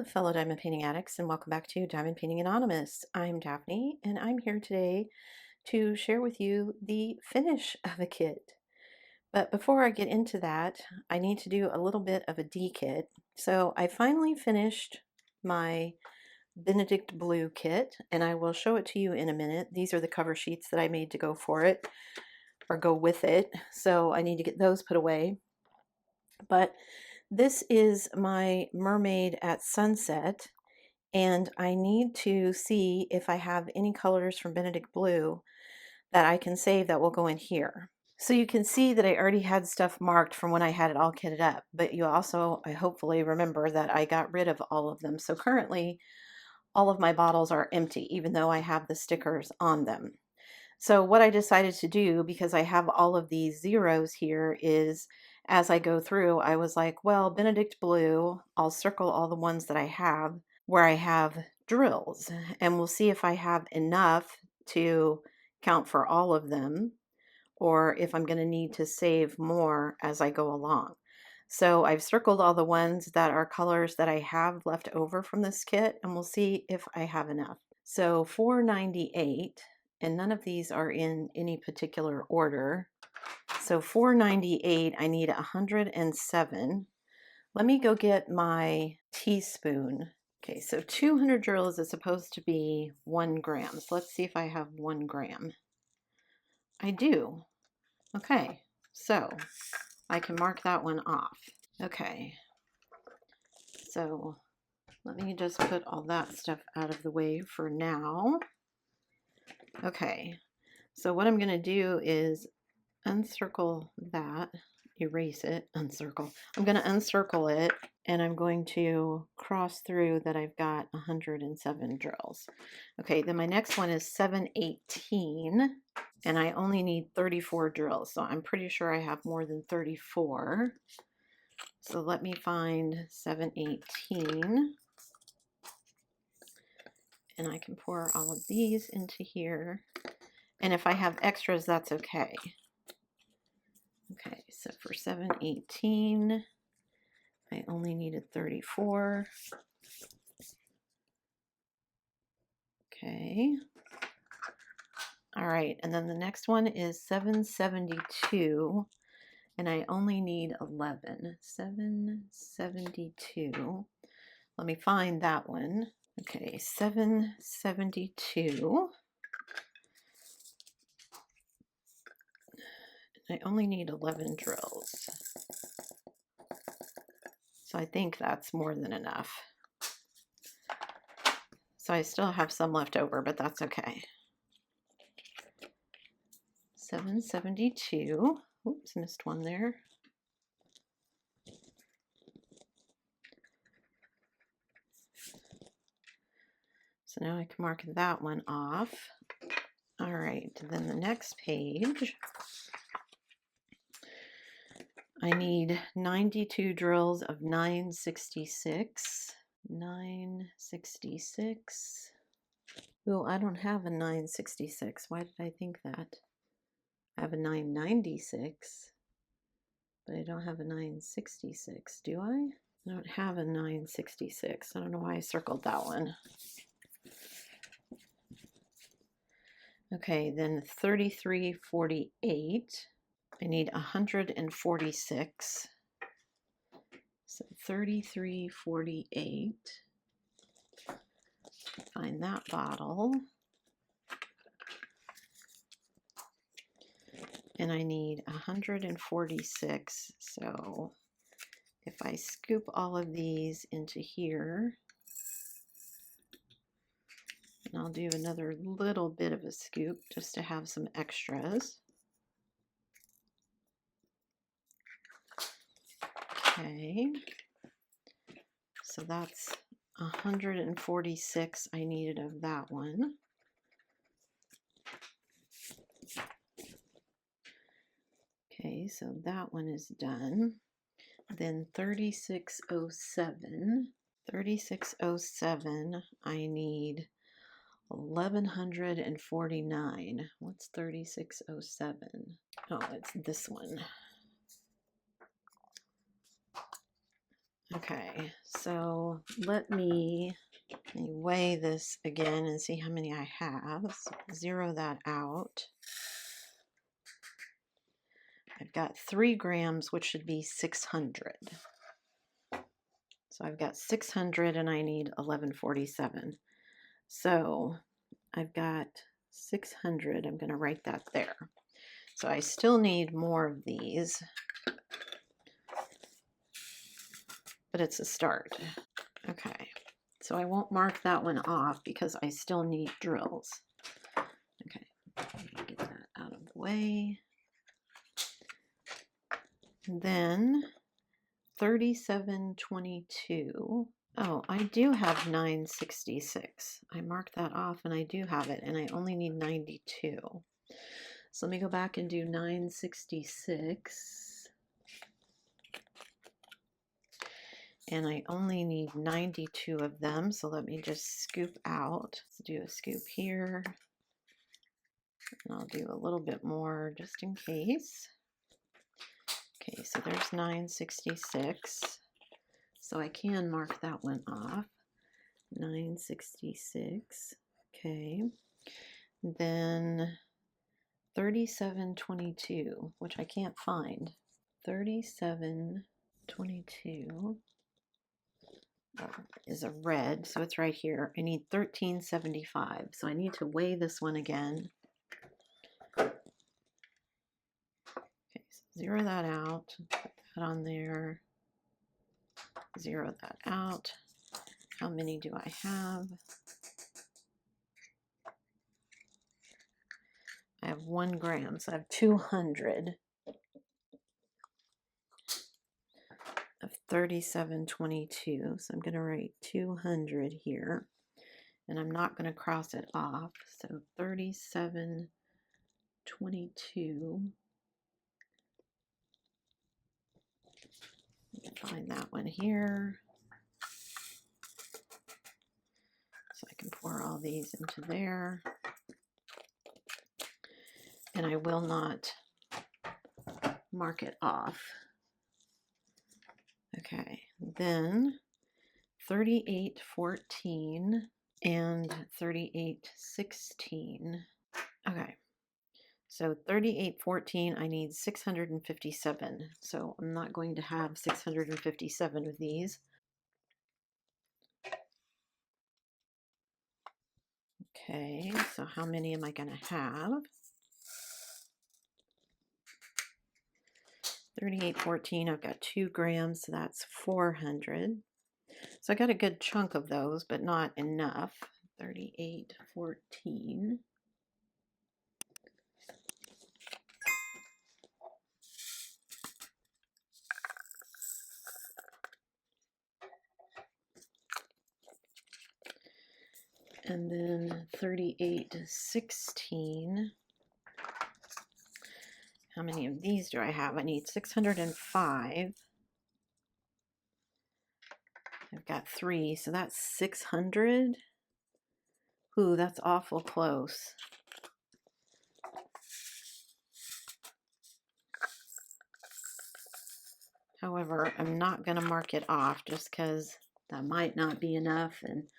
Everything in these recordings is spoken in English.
fellow diamond painting addicts, and welcome back to Diamond Painting Anonymous. I'm Daphne, and I'm here today to share with you the finish of a kit. But before I get into that, I need to do a little bit of a D-kit. So I finally finished my Benedict Blue kit, and I will show it to you in a minute. These are the cover sheets that I made to go for it, or go with it. So I need to get those put away. But this is my Mermaid at Sunset, and I need to see if I have any colors from Benedict Blue that I can save that will go in here. So you can see that I already had stuff marked from when I had it all kitted up, but you also, I hopefully remember that I got rid of all of them. So currently all of my bottles are empty, even though I have the stickers on them. So what I decided to do, because I have all of these zeros here, is as I go through, I was like, well, Benedict Blue, I'll circle all the ones that I have where I have drills, and we'll see if I have enough to count for all of them, or if I'm going to need to save more as I go along. So I've circled all the ones that are colors that I have left over from this kit, and we'll see if I have enough. So 498, and none of these are in any particular order. So 498, I need 107. Let me go get my teaspoon. Okay, so 200 drills is supposed to be 1 gram. So let's see if I have 1 gram. I do. Okay, so I can mark that one off. Okay, so let me just put all that stuff out of the way for now. Okay, so what I'm going to do is uncircle that, erase it, uncircle. I'm going to uncircle it, and I'm going to cross through that I've got 107 drills. Okay, then my next one is 718, and I only need 34 drills, so I'm pretty sure I have more than 34. So let me find 718, and I can pour all of these into here, and if I have extras, that's okay. Okay, so for 718, I only needed 34. Okay. All right, and then the next one is 772, and I only need 11. 772. Let me find that one. Okay, 772. I only need 11 drills. So I think that's more than enough. So I still have some left over, but that's okay. 772. Oops, missed one there. So now I can mark that one off. All right, then the next page, I need 92 drills of 966. 966. Oh, I don't have a 966. Why did I think that? I have a 996, but I don't have a 966, do I? I don't have a 966. I don't know why I circled that one. Okay, then 3348. I need 146. So 3348. Find that bottle. And I need 146. So if I scoop all of these into here, and I'll do another little bit of a scoop just to have some extras. Okay, so that's 146 I needed of that one. Okay, so that one is done. Then 3607. 3607, I need 1149. What's 3607? Oh, it's this one. Okay, so let me weigh this again and see how many I have. So zero that out. I've got 3 grams, which should be 600. So I've got 600 and I need 1147. So I've got 600. I'm going to write that there. So I still need more of these, but it's a start. Okay, so I won't mark that one off because I still need drills. Okay, get that out of the way. And then 3722. Oh, I do have 966. I marked that off and I do have it, and I only need 92. So let me go back and do 966. And I only need 92 of them, so let me just scoop out. Let's do a scoop here. And I'll do a little bit more just in case. Okay, so there's 966. So I can mark that one off. 966. Okay. Then 3722, which I can't find. 3722 is a red, so it's right here. I need 1375, so I need to weigh this one again. Okay, so zero that out, put that on there, zero that out. How many do I have? I have 1 gram, so I have 200 of 3722. So I'm going to write 200 here, and I'm not going to cross it off. So 3722. Find that one here. So I can pour all these into there. And I will not mark it off. Okay, then 3814 and 3816. Okay, so 3814, I need 657. So I'm not going to have 657 of these. Okay, so how many am I going to have? 3814, I've got 2 grams, so that's 400. So I got a good chunk of those, but not enough. 3814. And then 3816. How many of these do I have? I need 605. I've got 3, so that's 600. Ooh, that's awful close. However, I'm not going to mark it off just because that might not be enough, and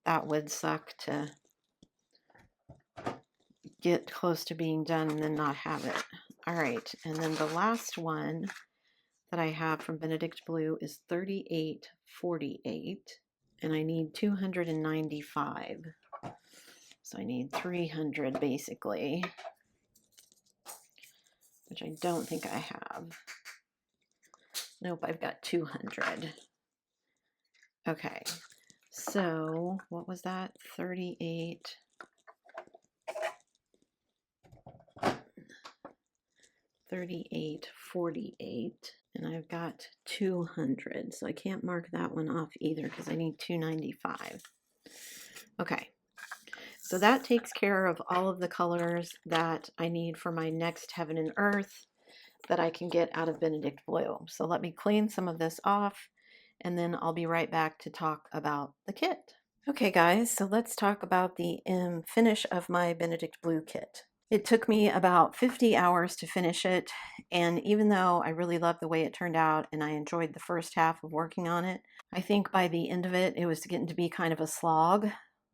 that would suck to get close to being done and then not have it. All right, and then the last one that I have from Benedict Blue is 3848, and I need 295. So I need 300 basically, which I don't think I have. Nope, I've got 200. Okay, so what was that? 3848, and I've got 200, so I can't mark that one off either because I need 295. Okay, so that takes care of all of the colors that I need for my next Heaven and Earth that I can get out of Benedict Blue. So let me clean some of this off, and then I'll be right back to talk about the kit. Okay guys, so let's talk about the finish of my Benedict Blue kit. It took me about 50 hours to finish it, and even though I really loved the way it turned out and I enjoyed the first half of working on it, I think by the end of it, it was getting to be kind of a slog,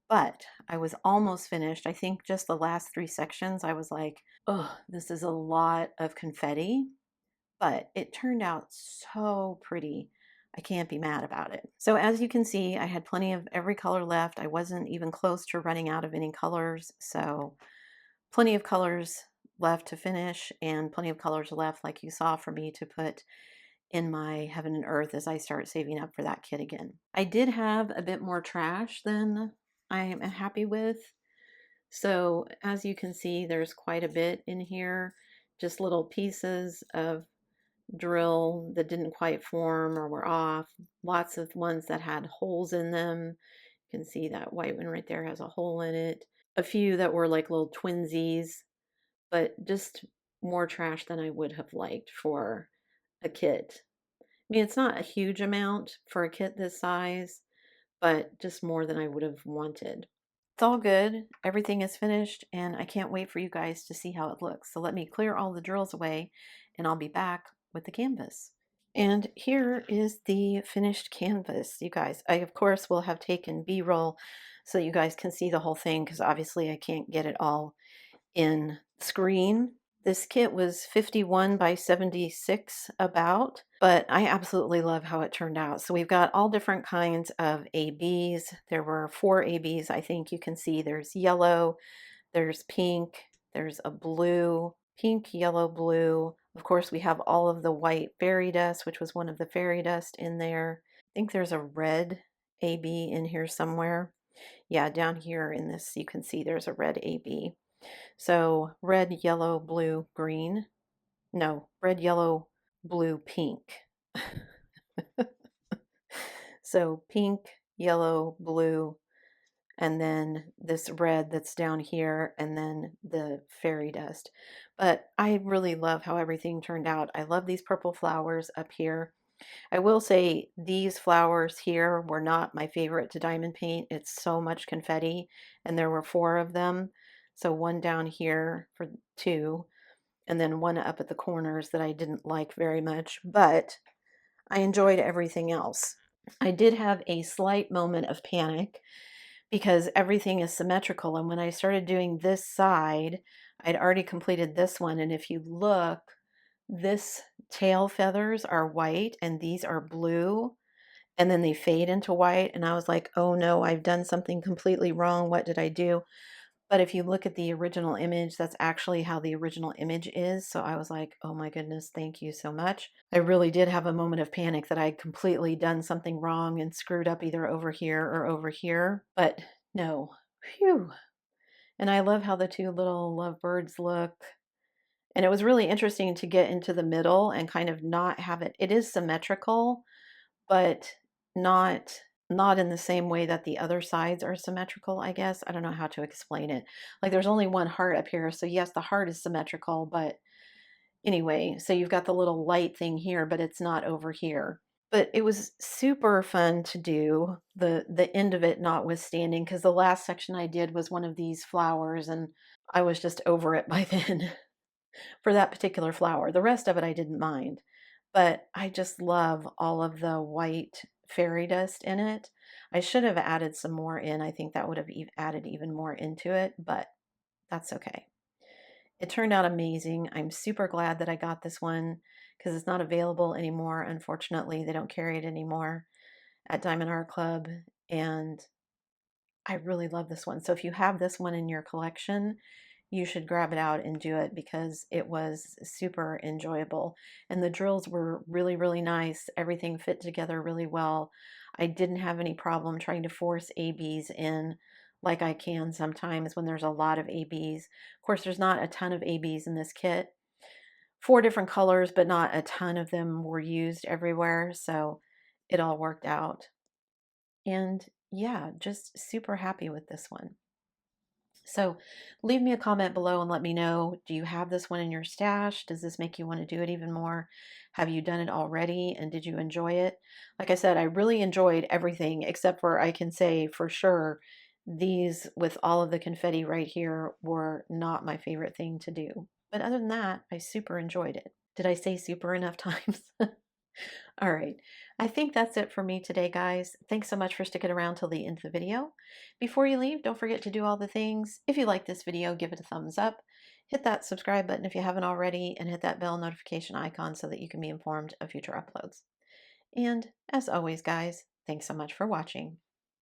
but I was almost finished. I think just the last 3 sections, I was like, oh, this is a lot of confetti, but it turned out so pretty. I can't be mad about it. So as you can see, I had plenty of every color left. I wasn't even close to running out of any colors, so plenty of colors left to finish and plenty of colors left, like you saw, for me to put in my heaven and earth as I start saving up for that kit again. I did have a bit more trash than I am happy with. So as you can see, there's quite a bit in here, just little pieces of drill that didn't quite form or were off, lots of ones that had holes in them. You can see that white one right there has a hole in it. A few that were like little twinsies, but just more trash than I would have liked for a kit. I mean, it's not a huge amount for a kit this size, but just more than I would have wanted. It's all good. Everything is finished, and I can't wait for you guys to see how it looks. So let me clear all the drills away, and I'll be back with the canvas. And here is the finished canvas, you guys. I, of course, will have taken B-roll so you guys can see the whole thing, because obviously I can't get it all in screen. This kit was 51 by 76 about, but I absolutely love how it turned out. So we've got all different kinds of ABs. There were 4 ABs, I think you can see. There's yellow, there's pink, there's a blue, pink, yellow, blue. Of course, we have all of the white fairy dust, which was one of the fairy dust in there. I think there's a red AB in here somewhere. Yeah, down here in this, you can see there's a red AB. So red, yellow, blue, green. No, red, yellow, blue, pink. So pink, yellow, blue, and then this red that's down here, and then the fairy dust. But I really love how everything turned out. I love these purple flowers up here. I will say these flowers here were not my favorite to diamond paint. It's so much confetti, and there were 4 of them. So one down here for 2, and then one up at the corners that I didn't like very much, but I enjoyed everything else. I did have a slight moment of panic because everything is symmetrical, and when I started doing this side, I'd already completed this one, and if you look, this tail feathers are white and these are blue, and then they fade into white, and I was like, oh no, I've done something completely wrong. What did I do? But if you look at the original image, that's actually how the original image is. So I was like, oh my goodness, thank you so much. I really did have a moment of panic that I'd completely done something wrong and screwed up either over here or over here. But no, phew. And I love how the 2 little lovebirds look. And it was really interesting to get into the middle and kind of not have it. It is symmetrical, but not in the same way that the other sides are symmetrical, I guess. I don't know how to explain it. Like there's only one heart up here, so yes, the heart is symmetrical, but anyway, so you've got the little light thing here, but it's not over here. But it was super fun to do, the end of it notwithstanding, because the last section I did was one of these flowers, and I was just over it by then for that particular flower. The rest of it I didn't mind, but I just love all of the white fairy dust in it. I should have added some more in. I think that would have added even more into it, but that's okay. It turned out amazing. I'm super glad that I got this one because it's not available anymore. Unfortunately, they don't carry it anymore at Diamond Art Club, and I really love this one. So if you have this one in your collection, you should grab it out and do it because it was super enjoyable. And the drills were really, really nice. Everything fit together really well. I didn't have any problem trying to force ABs in like I can sometimes when there's a lot of ABs. Of course, there's not a ton of ABs in this kit. 4 different colors, but not a ton of them were used everywhere. So it all worked out. And yeah, just super happy with this one. So leave me a comment below and let me know, do you have this one in your stash? Does this make you want to do it even more? Have you done it already and did you enjoy it? Like I said, I really enjoyed everything except for I can say for sure these with all of the confetti right here were not my favorite thing to do. But other than that, I super enjoyed it. Did I say super enough times? All right. I think that's it for me today, guys. Thanks so much for sticking around till the end of the video. Before you leave, don't forget to do all the things. If you like this video, give it a thumbs up. Hit that subscribe button if you haven't already, and hit that bell notification icon so that you can be informed of future uploads. And as always, guys, thanks so much for watching.